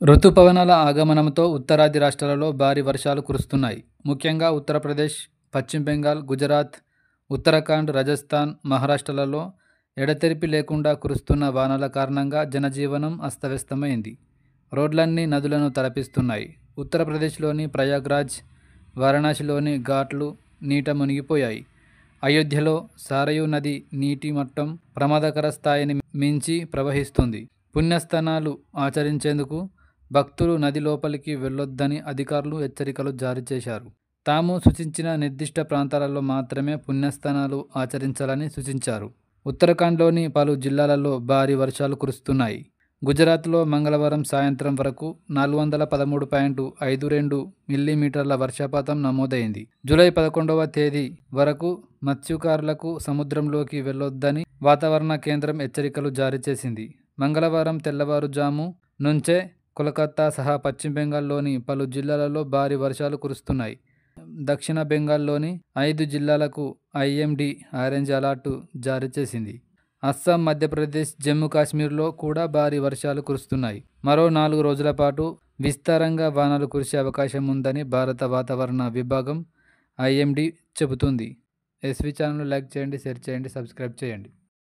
రుతుపవనాల ఆగమనంతో ఉత్తరాది రాష్ట్రాలలో భారీ వర్షాలు కురుస్తున్నాయి. ముఖ్యంగా ఉత్తరప్రదేశ్, పశ్చిమ బెంగాల్, గుజరాత్, ఉత్తరాఖండ్, రాజస్థాన్, మహారాష్ట్రలలో ఎడతెరిపి లేకుండా కురుస్తున్న వానల కారణంగా జనజీవనం అస్తవ్యస్తమైంది. రోడ్లన్నీ నదులను తలపిస్తున్నాయి. ఉత్తరప్రదేశ్లోని ప్రయాగ్రాజ్, వారణాసిలోని ఘాట్లు నీట మునిగిపోయాయి. అయోధ్యలో సరయూ నది నీటి మట్టం ప్రమాదకర స్థాయిని మించి ప్రవహిస్తుంది. పుణ్యస్నానాలు ఆచరించేందుకు భక్తులు నది లోపలికి వెళ్లొద్దని అధికారులు హెచ్చరికలు జారీ చేశారు. తాము సూచించిన నిర్దిష్ట ప్రాంతాలలో మాత్రమే పుణ్యస్నానాలు ఆచరించాలని సూచించారు. ఉత్తరాఖండ్లోని పలు జిల్లాలలో భారీ వర్షాలు కురుస్తున్నాయి. గుజరాత్లో మంగళవారం సాయంత్రం వరకు 413.52 మిల్లీమీటర్ల వర్షపాతం నమోదైంది. జూలై 11వ తేదీ వరకు మత్స్యకారులకు సముద్రంలోకి వెళ్లొద్దని వాతావరణ కేంద్రం హెచ్చరికలు జారీ చేసింది. మంగళవారం తెల్లవారుజాము నుంచే కోల్కతా సహా పశ్చిమ బెంగాల్లోని పలు జిల్లాలలో భారీ వర్షాలు కురుస్తున్నాయి. దక్షిణ బెంగాల్లోని 5 జిల్లాలకు ఐఎండీ ఆరెంజ్ అలర్ట్ జారీ చేసింది. అస్సాం, మధ్యప్రదేశ్, జమ్మూ కాశ్మీర్లో కూడా భారీ వర్షాలు కురుస్తున్నాయి. మరో 4 రోజుల పాటు విస్తారంగా వానలు కురిసే అవకాశం ఉందని భారత వాతావరణ విభాగం ఐఎండీ చెబుతుంది. ఎస్వీ ఛానల్ లైక్ చేయండి, షేర్ చేయండి, సబ్స్క్రైబ్ చేయండి.